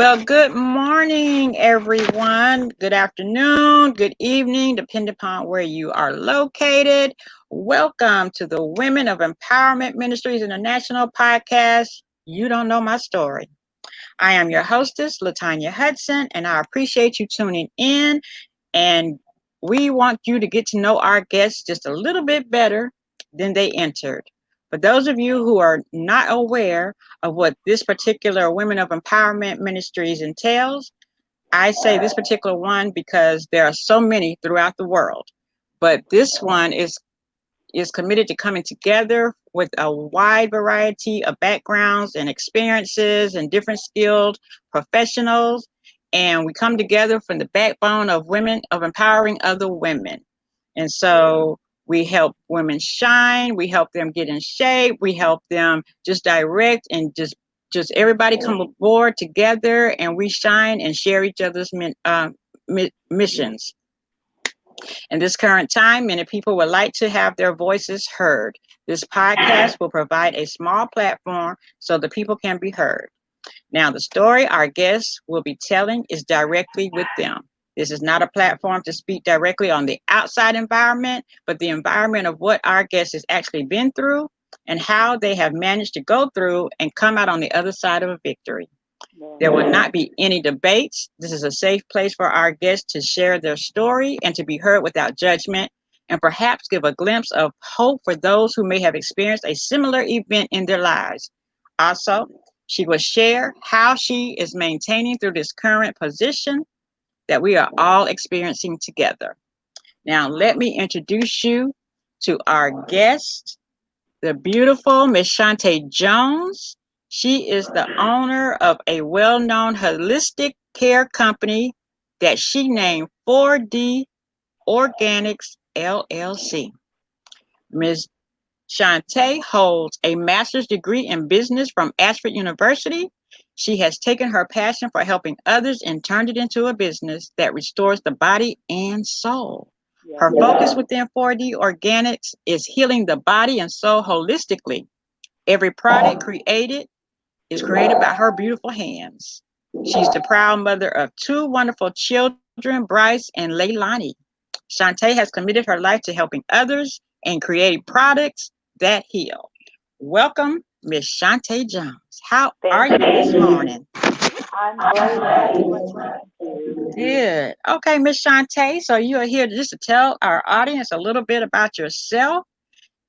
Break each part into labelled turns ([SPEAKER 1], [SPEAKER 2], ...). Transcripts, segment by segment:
[SPEAKER 1] Well, good morning, everyone. Good afternoon, good evening, depending upon where you are located. Welcome to the Women of Empowerment Ministries International podcast. You don't know my story. I am your hostess, Latanya Hudson, and I appreciate you tuning in. And we want you to get to know our guests just a little bit better than they entered. For those of you who are not aware of what this particular Women of Empowerment Ministries entails, I say this particular one because there are so many throughout the world. But this one is committed to coming together with a wide variety of backgrounds and experiences and different skilled professionals. And we come together from the backbone of women, of empowering other women. And so we help women shine, we help them get in shape, we help them just direct and just everybody come aboard together and we shine and share each other's missions. In this current time, many people would like to have their voices heard. This podcast will provide a small platform so the people can be heard. Now, the story our guests will be telling is directly with them. This is not a platform to speak directly on the outside environment, but the environment of what our guest has actually been through and how they have managed to go through and come out on the other side of a victory. There will not be any debates. This is a safe place for our guests to share their story and to be heard without judgment, and perhaps give a glimpse of hope for those who may have experienced a similar event in their lives. Also, she will share how she is maintaining through this current position that we are all experiencing together. Now, let me introduce you to our guest, the beautiful Miss Chante Jones. She is the owner of a well-known holistic care company that she named 4D Organics LLC. Ms. Chante holds a master's degree in business from Ashford University. She has taken her passion for helping others and turned it into a business that restores the body and soul. Her focus within 4D Organics is healing the body and soul holistically. Every product created is created by her beautiful hands. She's the proud mother of two wonderful children, Bryce and Leilani. Chante has committed her life to helping others and creating products that heal. Welcome, Miss Chante Jones. How are you this morning?
[SPEAKER 2] I'm great. How are you doing today?
[SPEAKER 1] Good. Okay, Miss Chante. So you are here just to tell our audience a little bit about yourself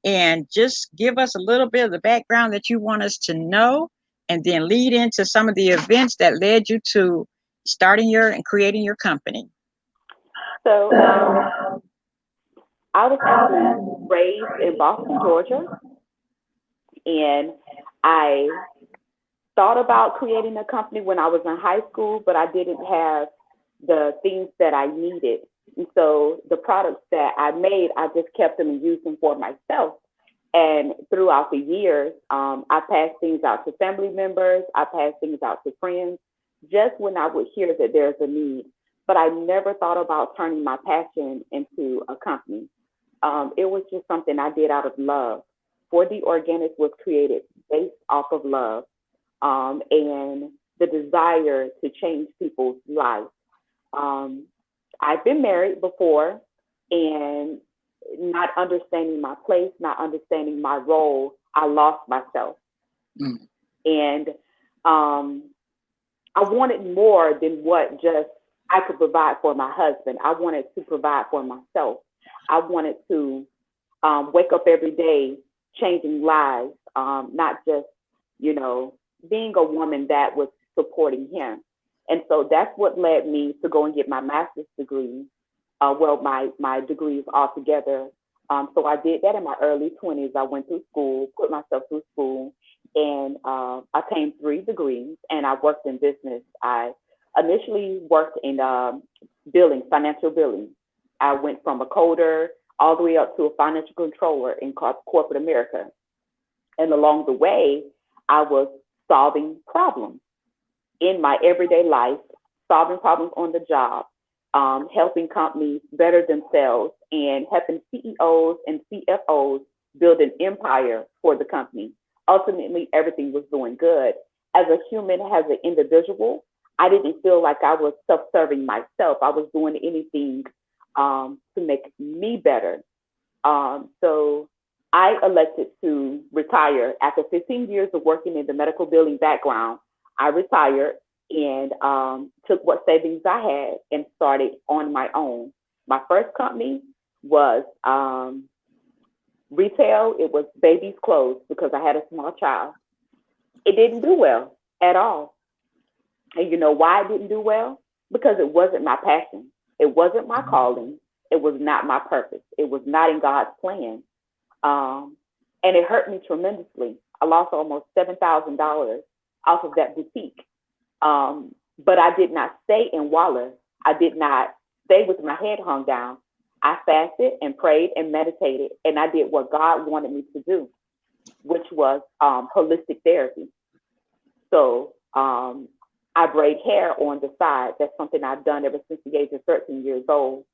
[SPEAKER 1] and just give us a little bit of the background that you want us to know, and then lead into some of the events that led you to starting your and creating your company.
[SPEAKER 2] So, I was actually raised in Boston, Georgia, and I thought about creating a company when I was in high school, but I didn't have the things that I needed. And so the products that I made, I just kept them and used them for myself. And throughout the years, I passed things out to family members, I passed things out to friends, just when I would hear that there's a need. But I never thought about turning my passion into a company. It was just something I did out of love. 4D Organics was created based off of love, and the desire to change people's lives. Um, I've been married before, and not understanding my place, not understanding my role, I lost myself.
[SPEAKER 1] Mm.
[SPEAKER 2] And I wanted more than what just I could provide for my husband. I wanted to provide for myself. I wanted to wake up every day changing lives, not just, you know, being a woman that was supporting him. And so that's what led me to go and get my master's degree. My degrees altogether. So I did that in my early 20s. I went through school, put myself through school, and attained 3 degrees. And I worked in business. I initially worked in billing, financial billing. I went from a coder all the way up to a financial controller in corporate America. And along the way, I was solving problems in my everyday life, solving problems on the job, helping companies better themselves, and helping CEOs and CFOs build an empire for the company. Ultimately, everything was doing good. As a human, as an individual, I didn't feel like I was self-serving myself. I was doing anything to make me better. So I elected to retire after 15 years of working in the medical billing background. I retired and took what savings I had and started on my own. My first company was retail. It was babies' clothes because I had a small child. It didn't do well at all. And you know why it didn't do well? Because it wasn't my passion. It wasn't my calling. It was not my purpose. It was not in God's plan. Um, and it hurt me tremendously. I lost almost $7,000 off of that boutique. But I did not stay in Waller. I did not stay with my head hung down. I fasted and prayed and meditated, and I did what God wanted me to do, which was holistic therapy. So I braid hair on the side. That's something I've done ever since the age of 13 years old.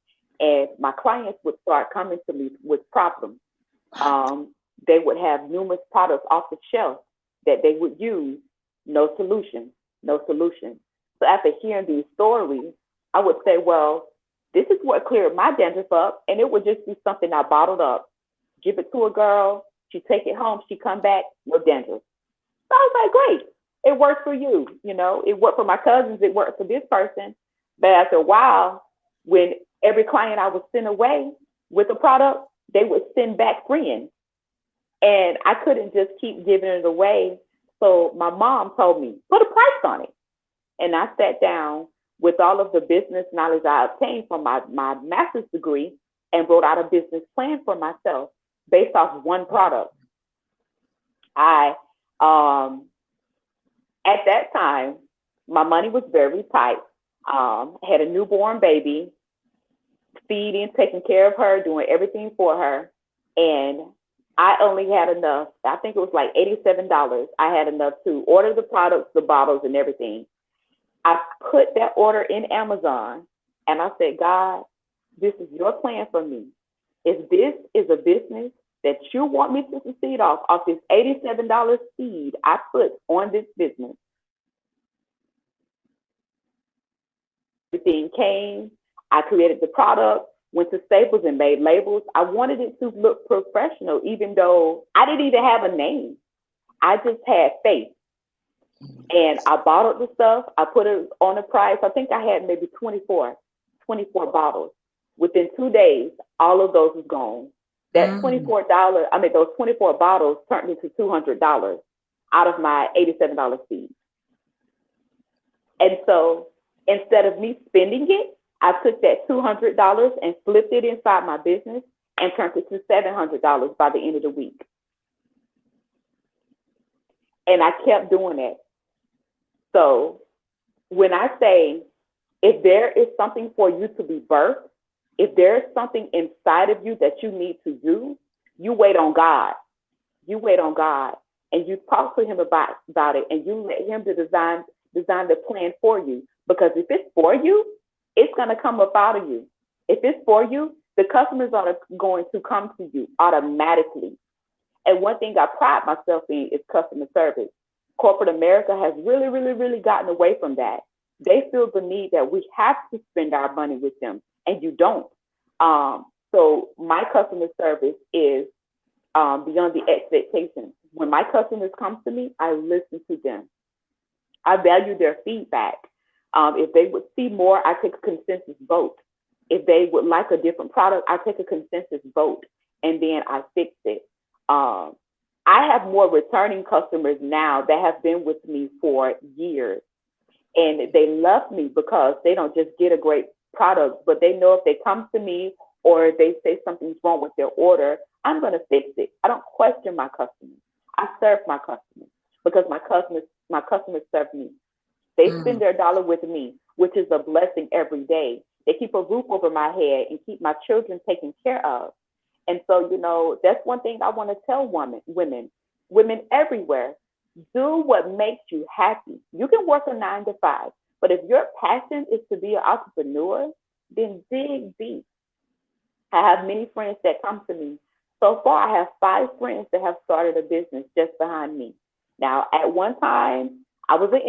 [SPEAKER 2] And my clients would start coming to me with problems. Um, they would have numerous products off the shelf that they would use, no solution, no solution. So after hearing these stories, I would say, well, this is what cleared my dandruff up, and it would just be something I bottled up, give it to a girl, she take it home, she come back, no dandruff. So I was like, great, it worked for you. You know, it worked for my cousins, it worked for this person. But after a while, when every client I would send away with a product, they would send back friends. And I couldn't just keep giving it away. So my mom told me, put a price on it. And I sat down with all of the business knowledge I obtained from my master's degree and wrote out a business plan for myself based off one product. I at that time, my money was very tight. Had a newborn baby, feeding, taking care of her, doing everything for her. And I only had enough, I think it was like $87. I had enough to order the products, the bottles, and everything. I put that order in Amazon and I said, God, this is your plan for me. If this is a business that you want me to succeed off this $87 seed I put on this business, everything came. I created the product, went to Staples and made labels. I wanted it to look professional, even though I didn't even have a name. I just had faith. And I bottled the stuff. I put it on a price. I think I had maybe 24 bottles. Within 2 days, all of those was gone. That $24, I mean, those 24 bottles turned into $200 out of my $87 fee. And so instead of me spending it, I took that $200 and flipped it inside my business and turned it to $700 by the end of the week. And I kept doing it. So when I say, if there is something for you to be birthed, if there's something inside of you that you need to do, you wait on God. You wait on God and you talk to him about it, and you let him to design the plan for you. Because if it's for you, it's going to come up out of you. If it's for you, the customers are going to come to you automatically. And one thing I pride myself in is customer service. Corporate America has really, really, really gotten away from that. They feel the need that we have to spend our money with them, and you don't. So my customer service is beyond the expectations. When my customers come to me, I listen to them. I value their feedback. If they would see more, I take a consensus vote. If they would like a different product, I take a consensus vote, and then I fix it. I have more returning customers now that have been with me for years, and they love me because they don't just get a great product, but they know if they come to me or if they say something's wrong with their order, I'm going to fix it. I don't question my customers. I serve my customers because my customers serve me. They spend their dollar with me, which is a blessing every day. They keep a roof over my head and keep my children taken care of. And so, you know, that's one thing I want to tell women everywhere. Do what makes you happy. You can work a 9 to 5, but if your passion is to be an entrepreneur, then dig deep. I have many friends that come to me. So far, I have 5 friends that have started a business just behind me. Now, at one time, I was an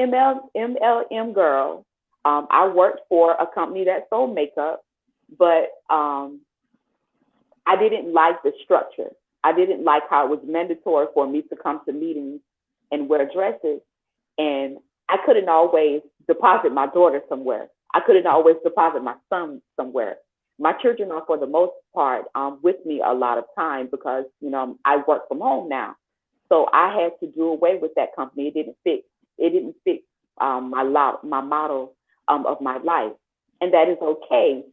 [SPEAKER 2] MLM girl. I worked for a company that sold makeup, but I didn't like the structure. I didn't like how it was mandatory for me to come to meetings and wear dresses. And I couldn't always deposit my daughter somewhere. I couldn't always deposit my son somewhere. My children are, for the most part, with me a lot of time because, I work from home now. So I had to do away with that company. It didn't fit. It didn't fit my model of my life, and that is okay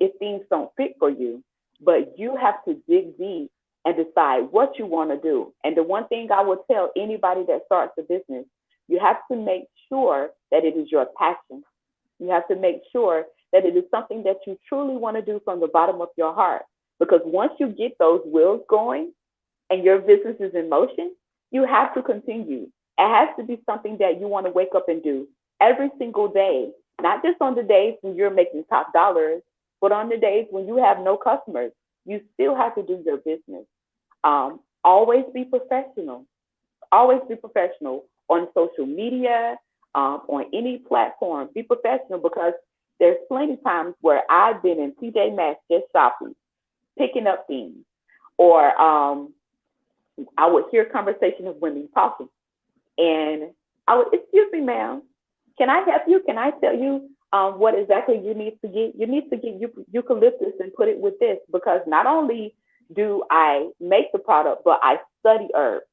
[SPEAKER 2] if things don't fit for you. But you have to dig deep and decide what you want to do. And the one thing I would tell anybody that starts a business, you have to make sure that it is your passion. You have to make sure that it is something that you truly want to do from the bottom of your heart. Because once you get those wheels going and your business is in motion, you have to continue. It has to be something that you want to wake up and do every single day, not just on the days when you're making top dollars, but on the days when you have no customers. You still have to do your business. Always be professional. Always be professional on social media, on any platform. Be professional because there's plenty of times where I've been in TJ Maxx just shopping, picking up things, or I would hear conversation of women talking, and I would, excuse me, ma'am, can I help you? Can I tell you what exactly you need to get? You need to get eucalyptus and put it with this, because not only do I make the product, but I study herbs.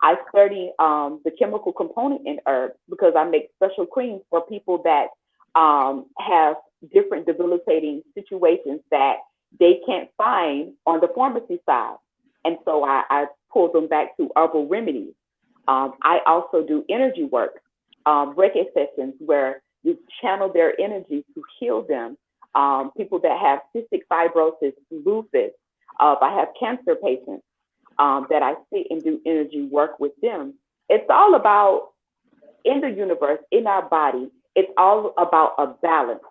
[SPEAKER 2] I study the chemical component in herbs because I make special creams for people that have different debilitating situations that they can't find on the pharmacy side. And so I pull them back to herbal remedies. I also do energy work, Reiki sessions where you channel their energy to heal them. People that have cystic fibrosis, lupus, I have cancer patients that I sit and do energy work with them. It's all about, in the universe, in our body, it's all about a balance.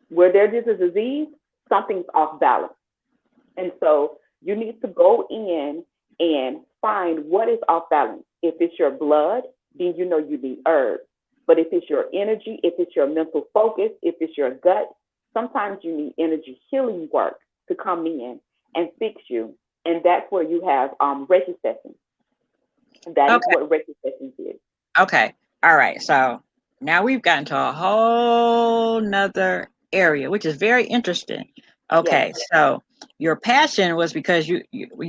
[SPEAKER 2] Where there is a disease, something's off balance. And so you need to go in and find what is off balance. If it's your blood, then you know you need herbs. But if it's your energy, if it's your mental focus, if it's your gut, sometimes you need energy healing work to come in and fix you. And that's where you have Reiki sessions. That is what Reiki sessions is.
[SPEAKER 1] Okay. All right. So now we've gotten to a whole nother area, which is very interesting.
[SPEAKER 2] Yes.
[SPEAKER 1] Okay. So your passion was because you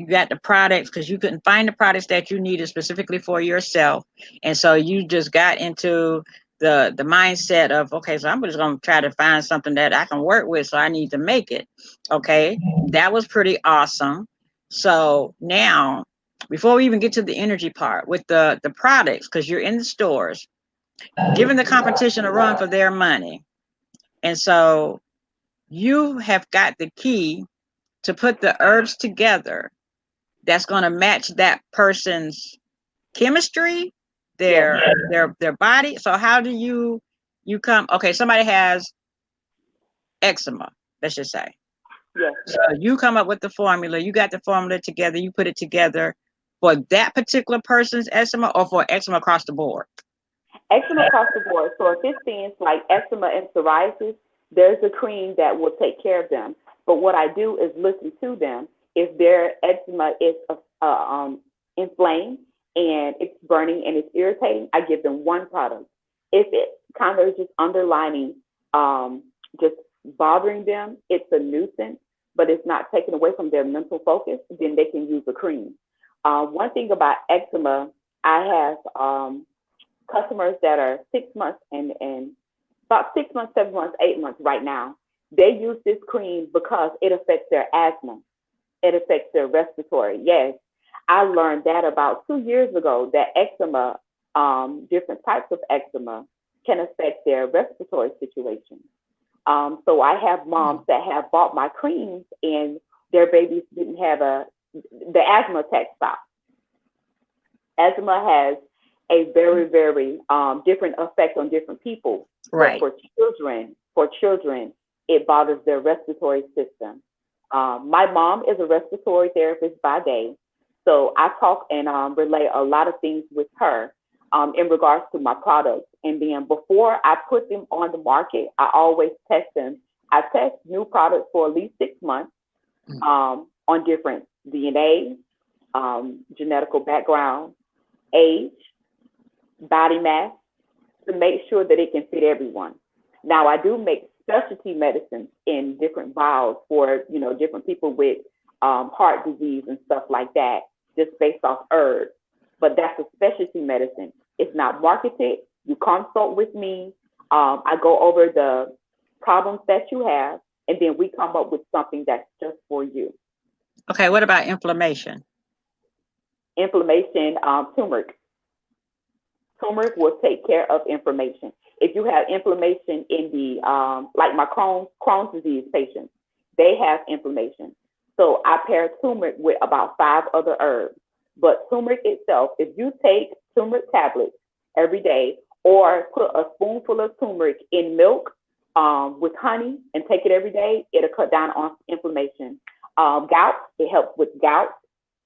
[SPEAKER 1] got the products because you couldn't find the products that you needed specifically for yourself. And so you just got into the mindset of, okay, so I'm just going to try to find something that I can work with. So I need to make it. Okay. That was pretty awesome. So now, before we even get to the energy part with the products, because you're in the stores giving the competition a run for their money, and so you have got the key to put the herbs together that's going to match that person's chemistry,
[SPEAKER 2] Yes.
[SPEAKER 1] their body. So how do you come, okay, somebody has eczema, let's just say.
[SPEAKER 2] Yes.
[SPEAKER 1] So you come up with the formula, you got the formula together, you put it together for that particular person's eczema or for eczema across the board.
[SPEAKER 2] Eczema across the board. So if it's things like eczema and psoriasis, there's a cream that will take care of them. But what I do is listen to them. If their eczema is inflamed and it's burning and it's irritating, I give them one product. If it kind of is just underlining, just bothering them, it's a nuisance, but it's not taken away from their mental focus, then they can use a cream. One thing about eczema, I have customers that are 6 months and about 6 months, 7 months, 8 months right now. They use this cream because it affects their asthma. It affects their respiratory. Yes, I learned that about 2 years ago that eczema, different types of eczema, can affect their respiratory situation. So I have moms that have bought my creams and their babies didn't have the asthma attack stopped. Asthma has a very, very different effect on different people.
[SPEAKER 1] Right.
[SPEAKER 2] But for children, it bothers their respiratory system. My mom is a respiratory therapist by day, so I talk and relay a lot of things with her. in regards to my products. And then before I put them on the market, I always test them. I test new products for at least 6 months on different DNA, genetical background, age, body mass, to make sure that it can fit everyone. Now, I do make specialty medicines in different vials for, different people with heart disease and stuff like that, just based off herbs. But that's a specialty medicine. It's not marketed. You consult with me. I go over the problems that you have, and then we come up with something that's just for you.
[SPEAKER 1] Okay, what about inflammation?
[SPEAKER 2] Inflammation, turmeric. Turmeric will take care of inflammation. If you have inflammation in the, like my Crohn's disease patients, they have inflammation. So I pair turmeric with about 5 other herbs. But turmeric itself, if you take turmeric tablets every day or put a spoonful of turmeric in milk with honey and take it every day, it'll cut down on inflammation. Gout, it helps with gout.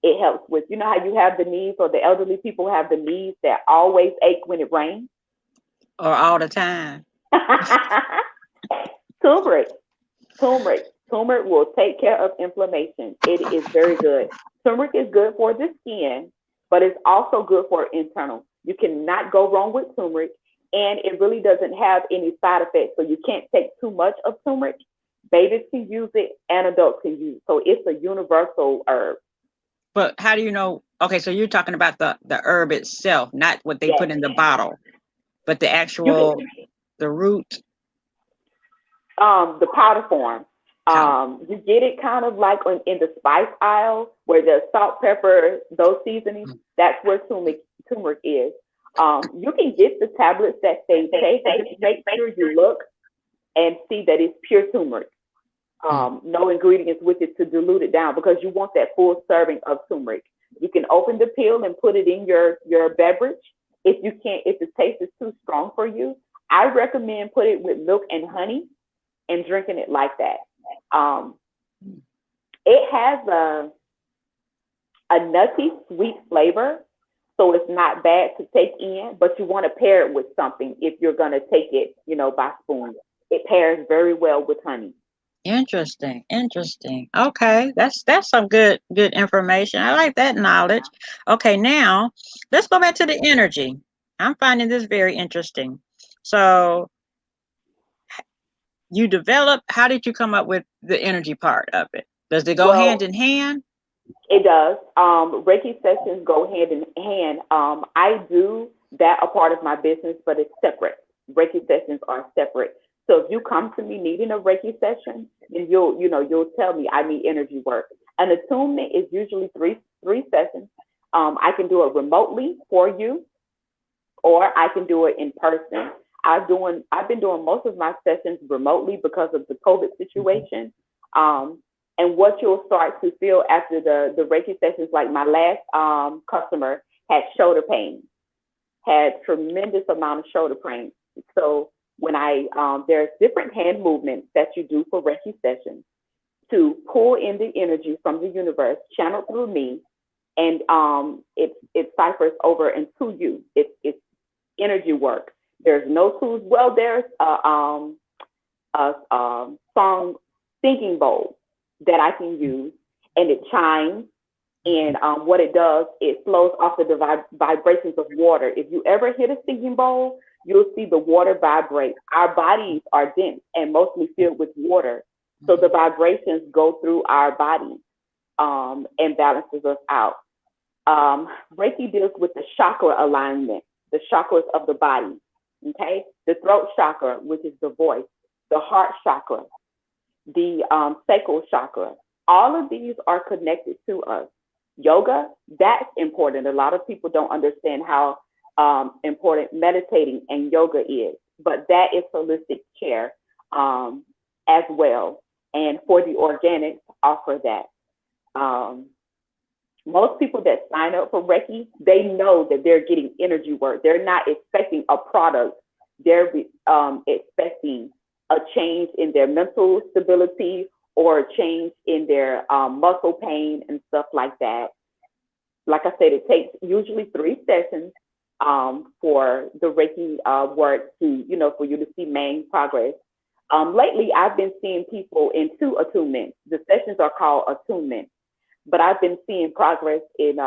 [SPEAKER 2] It helps with, how you have the knees, or the elderly people have the knees that always ache when it rains?
[SPEAKER 1] Or all the time?
[SPEAKER 2] Turmeric, turmeric, turmeric will take care of inflammation. It is very good. Turmeric is good for the skin, but it's also good for internal. You cannot go wrong with turmeric, and it really doesn't have any side effects. So you can't take too much of turmeric. Babies can use it, and adults can use it. So it's a universal herb.
[SPEAKER 1] But how do you know? Okay, so you're talking about the herb itself, not what they put
[SPEAKER 2] Yes.
[SPEAKER 1] in the bottle, but the
[SPEAKER 2] You can,
[SPEAKER 1] actual, the root.
[SPEAKER 2] the powder form.
[SPEAKER 1] Powder.
[SPEAKER 2] You get it kind of like in the spice aisle where the salt, pepper, those seasonings. That's where turmeric is. You can get the tablets that they take. Just make sure you look and see that it's pure turmeric. No ingredients with it to dilute it down, because you want that full serving of turmeric. You can open the pill and put it in your beverage. If you can't, if the taste is too strong for you, I recommend put it with milk and honey and drinking it like that. It has a nutty, sweet flavor, so it's not bad to take in, but you want to pair it with something if you're going to take it, by spoon. It pairs very well with honey.
[SPEAKER 1] Interesting, interesting. Okay, that's some good information. I like that knowledge. Okay, now let's go back to the energy. I'm finding this very interesting. So you develop, how did you come up with the energy part of it? Does it go hand
[SPEAKER 2] Well,
[SPEAKER 1] in hand?
[SPEAKER 2] it does. Reiki sessions go hand in hand. I do that a part of my business, but it's separate. Reiki sessions are separate. So if you come to me needing a Reiki session, then you'll tell me I need energy work. An attunement is usually three sessions. I can do it remotely for you, or I can do it in person. I've been doing most of my sessions remotely because of the COVID situation. And what you'll start to feel after the Reiki sessions, like my last customer had shoulder pain, had tremendous amount of shoulder pain. So when there's different hand movements that you do for Reiki sessions to pull in the energy from the universe, channeled through me, and it ciphers over into you. It's energy work. There's no tools. Well, there's a song singing bowl that I can use, and it chimes. And what it does, it flows off of the vibrations of water. If you ever hit a singing bowl, you'll see the water vibrate. Our bodies are dense and mostly filled with water. So the vibrations go through our bodies and balances us out. Reiki deals with the chakra alignment, the chakras of the body. Okay, the throat chakra, which is the voice, the heart chakra, the sacral chakra. All of these are connected to us. Yoga, that's important. A lot of people don't understand how important meditating and yoga is, but that is holistic care as well. And for the organics, offer that. Most people that sign up for Reiki, they know that they're getting energy work. They're not expecting a product. They're expecting a change in their mental stability or a change in their muscle pain and stuff like that. Like I said, it takes usually 3 sessions. for the Reiki work to, for you to see main progress. Lately, I've been seeing people in two attunements. The sessions are called attunement, but I've been seeing progress in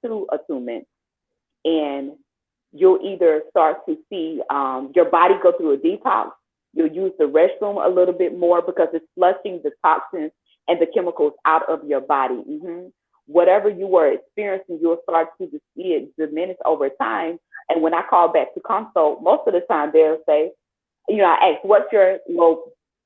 [SPEAKER 2] two attunements. And you'll either start to see your body go through a detox. You'll use the restroom a little bit more because it's flushing the toxins and the chemicals out of your body. Whatever you were experiencing, you'll start to see it diminish over time. And when I call back to consult, most of the time they'll say, I ask, what's your,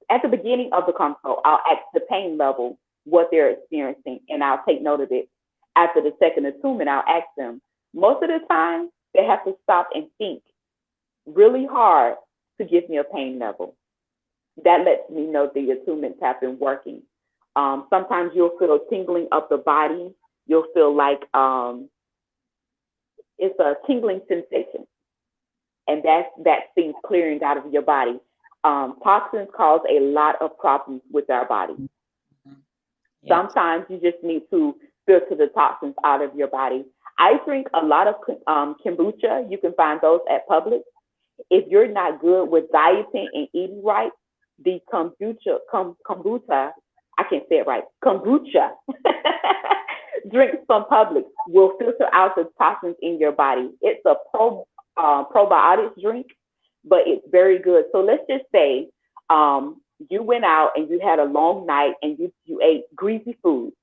[SPEAKER 2] at the beginning of the consult, I'll ask the pain level, what they're experiencing, and I'll take note of it. After the second attunement, I'll ask them. Most of the time, they have to stop and think really hard to give me a pain level. That lets me know the attunements have been working. Sometimes you'll feel tingling up the body. You'll feel like it's a tingling sensation, and that things clearing out of your body. Toxins cause a lot of problems with our body. Yes. Sometimes you just need to filter the toxins out of your body. I drink a lot of kombucha. You can find those at Publix. If you're not good with dieting and eating right, the kombucha, I can't say it right, kombucha, drinks from Publix will filter out the toxins in your body. It's a probiotic drink, but it's very good. So let's just say you went out and you had a long night and you ate greasy food.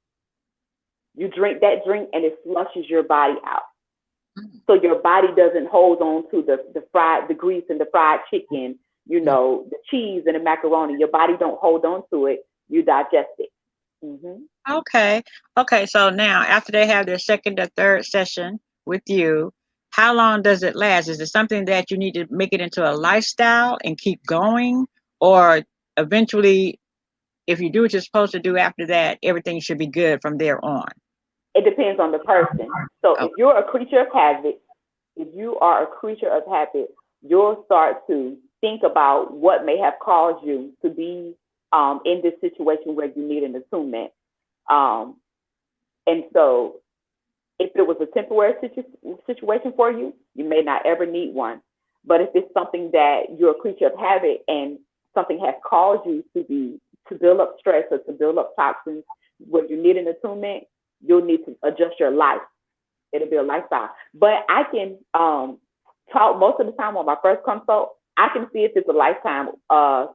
[SPEAKER 2] You drink that drink and it flushes your body out. So your body doesn't hold on to the grease and the fried chicken, the cheese and the macaroni. Your body don't hold on to it. You digest it.
[SPEAKER 1] Okay. So now after they have their second or third session with you, how long does it last? Is it something that you need to make it into a lifestyle and keep going? Or eventually, if you do what you're supposed to do after that, everything should be good from there on?
[SPEAKER 2] It depends on the person. So if you're a creature of habit, you'll start to think about what may have caused you to be in this situation where you need an attunement. And so if it was a temporary situation for you, you may not ever need one. But if it's something that you're a creature of habit and something has caused you to build up stress or to build up toxins where you need an attunement, you'll need to adjust your life. It'll be a lifestyle. But I can talk most of the time on my first consult. I can see if it's a lifetime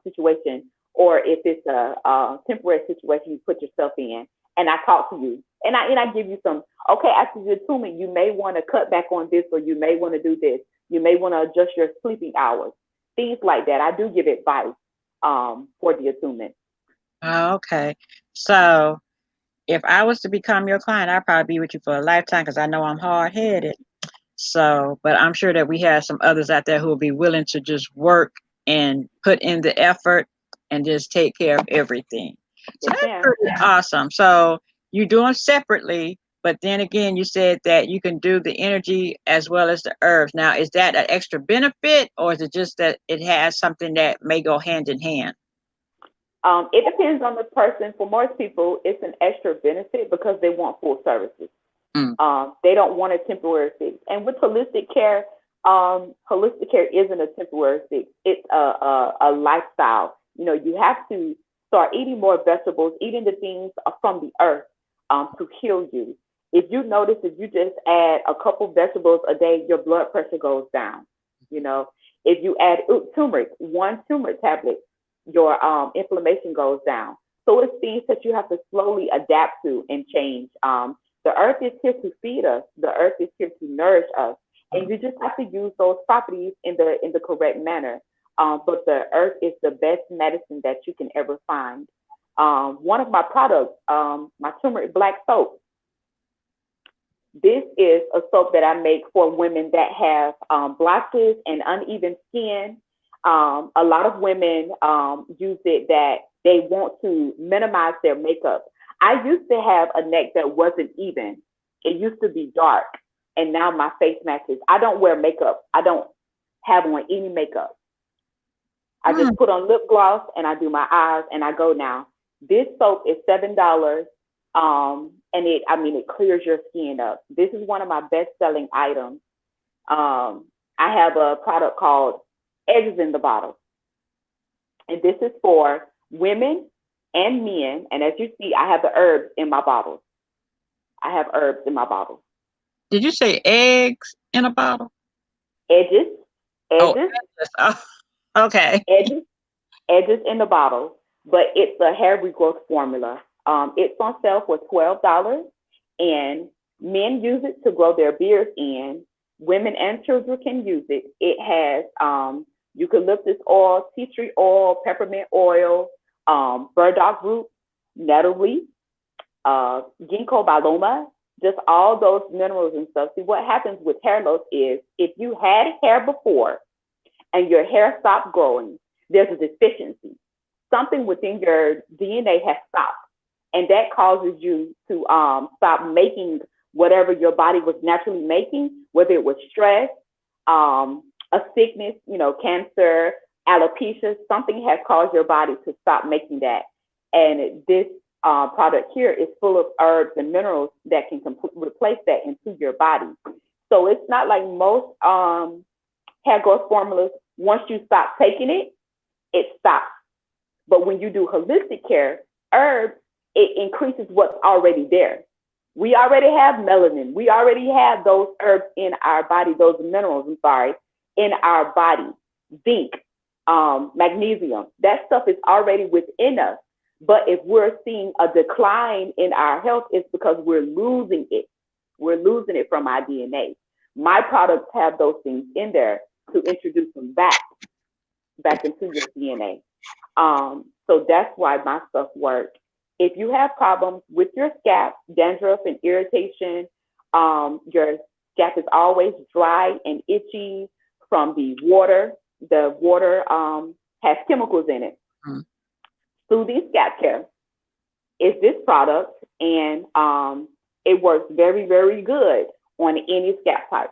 [SPEAKER 2] situation or if it's a temporary situation you put yourself in. And I talk to you. And I give you some, okay, after the attunement, you may want to cut back on this, or you may want to do this. You may want to adjust your sleeping hours. Things like that. I do give advice for the attunement.
[SPEAKER 1] Okay. So if I was to become your client, I'd probably be with you for a lifetime because I know I'm hard-headed. So, but I'm sure that we have some others out there who will be willing to just work and put in the effort and just take care of everything. So that's pretty awesome. So you do them separately, but then again, you said that you can do the energy as well as the herbs. Now, is that an extra benefit, or is it just that it has something that may go hand in hand?
[SPEAKER 2] It depends on the person. For most people, it's an extra benefit because they want full services. They don't want a temporary fix. And with holistic care isn't a temporary fix. It's a lifestyle. You have to start eating more vegetables, eating the things from the earth to heal you. If you notice, if you just add a couple vegetables a day, your blood pressure goes down. If you add turmeric, one turmeric tablet, your inflammation goes down. So it's things that you have to slowly adapt to and change. The earth is here to feed us. The earth is here to nourish us, and you just have to use those properties in the correct manner. But the earth is the best medicine that you can ever find. One of my products, my turmeric black soap. This is a soap that I make for women that have blotches and uneven skin. A lot of women use it that they want to minimize their makeup. I used to have a neck that wasn't even. It used to be dark, and now my face matches. I don't wear makeup. I don't have on any makeup. I just put on lip gloss and I do my eyes and I go now. This soap is $7, and it clears your skin up. This is one of my best-selling items. I have a product called Eggs in the Bottle, and this is for women and men. And as you see, I have the herbs in my bottles. I have herbs in my bottles.
[SPEAKER 1] Did you say eggs in a bottle?
[SPEAKER 2] Edges,
[SPEAKER 1] Oh,
[SPEAKER 2] edges,
[SPEAKER 1] yes. Oh, okay.
[SPEAKER 2] edges, edges in the bottle. But it's a hair regrowth formula. It's on sale for $12, and men use it to grow their beards in. Women and children can use it. It has eucalyptus oil, tea tree oil, peppermint oil, burdock root, nettle leaf, ginkgo biloba, just all those minerals and stuff. See, what happens with hair loss is if you had hair before and your hair stopped growing, there's a deficiency. Something within your DNA has stopped, and that causes you to stop making whatever your body was naturally making, whether it was stress, a sickness, cancer, alopecia. Something has caused your body to stop making that, and this product here is full of herbs and minerals that can replace that into your body. So it's not like most hair growth formulas. Once you stop taking it, it stops. But when you do holistic care, herbs, it increases what's already there. We already have melanin. We already have those herbs in our body, those minerals, I'm sorry, in our body. Zinc, magnesium, that stuff is already within us. But if we're seeing a decline in our health, it's because we're losing it. We're losing it from our DNA. My products have those things in there to introduce them back into your DNA. So that's why my stuff works. If you have problems with your scalp, dandruff and irritation, your scalp is always dry and itchy from the water has chemicals in it.
[SPEAKER 1] Mm.
[SPEAKER 2] Soothing Scalp Care is this product, and it works very, very good on any scalp type.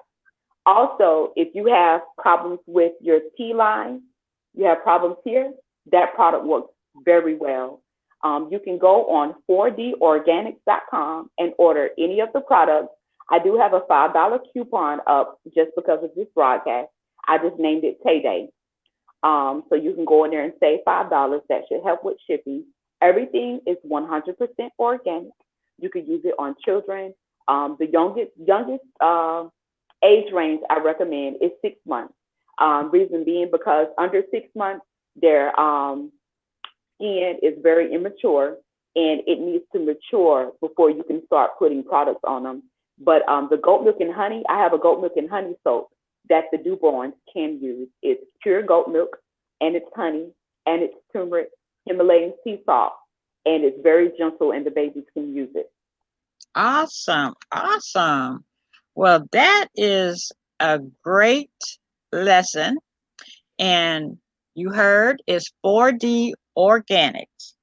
[SPEAKER 2] Also, if you have problems with your T line, you have problems here, that product works very well. You can go on 4dorganics.com and order any of the products. I do have a $5 coupon up just because of this broadcast. I just named it Payday. So you can go in there and save $5. That should help with shipping. Everything is 100% organic. You can use it on children. The youngest age range I recommend is 6 months. Reason being because under 6 months, their skin is very immature and it needs to mature before you can start putting products on them. But the goat milk and honey, I have a goat milk and honey soap that the newborns can use. It's pure goat milk and it's honey and it's turmeric, Himalayan sea salt, and it's very gentle and the babies can use it.
[SPEAKER 1] Awesome. Awesome. Well, that is a great lesson. And you heard is 4D Organics.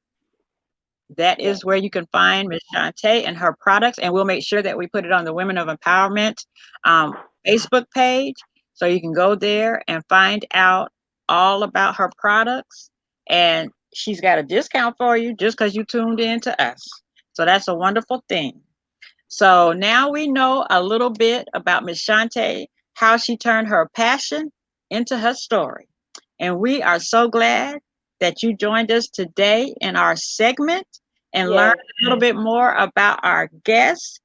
[SPEAKER 1] That
[SPEAKER 2] Yes,
[SPEAKER 1] is where you can find Miss Chante and her products. And we'll make sure that we put it on the Women of Empowerment Facebook page. So you can go there and find out all about her products. And she's got a discount for you just because you tuned in to us. So that's a wonderful thing. So now we know a little bit about Miss Chante, how she turned her passion into her story. And we are so glad that you joined us today in our segment and learned
[SPEAKER 2] yes,
[SPEAKER 1] a little bit more about our guests.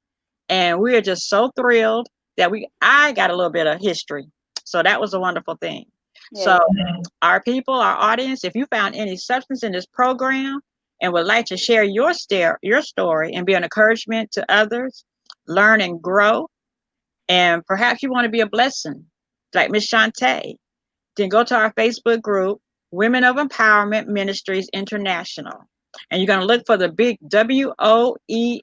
[SPEAKER 1] And we are just so thrilled that I got a little bit of history. So that was a wonderful thing. So
[SPEAKER 2] yes,
[SPEAKER 1] our people, our audience, if you found any substance in this program and would like to share your story and be an encouragement to others, learn and grow, and perhaps you want to be a blessing, like Miss Shantae, then go to our Facebook group, Women of Empowerment Ministries International. And you're going to look for the big WOEM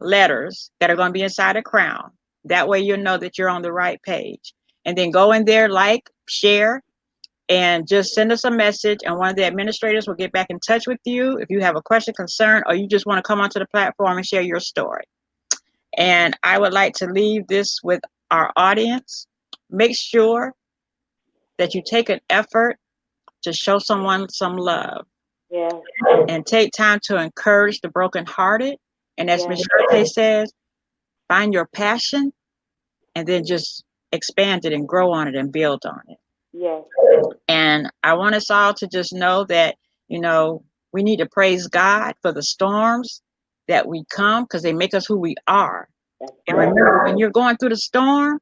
[SPEAKER 1] letters that are going to be inside a crown. That way you'll know that you're on the right page. And then go in there, like, share, and just send us a message, and one of the administrators will get back in touch with you if you have a question, concern, or you just want to come onto the platform and share your story. And I would like to leave this with our audience. Make sure that you take an effort to show someone some love
[SPEAKER 2] yes,
[SPEAKER 1] and take time to encourage the brokenhearted. And as
[SPEAKER 2] yes,
[SPEAKER 1] Ms. Shante says, find your passion and then just expand it and grow on it and build on it.
[SPEAKER 2] Yes.
[SPEAKER 1] And I want us all to just know that, you know, we need to praise God for the storms that we come because they make us who we are.
[SPEAKER 2] That's
[SPEAKER 1] And
[SPEAKER 2] right.
[SPEAKER 1] remember, when you're going through the storm,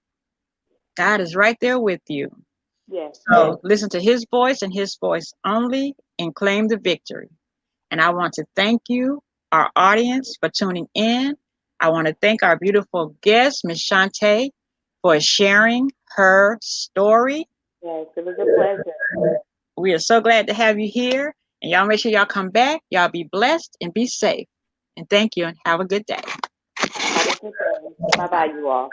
[SPEAKER 1] God is right there with you.
[SPEAKER 2] Yes.
[SPEAKER 1] So listen to his voice and his voice only and claim the victory. And I want to thank you, our audience, for tuning in. I want to thank our beautiful guest, Miss Chante, for sharing her story.
[SPEAKER 2] Yes. It was a pleasure.
[SPEAKER 1] We are so glad to have you here. And y'all make sure y'all come back. Y'all be blessed and be safe. And thank you and have a good day.
[SPEAKER 2] Have a good day. Bye bye, you all.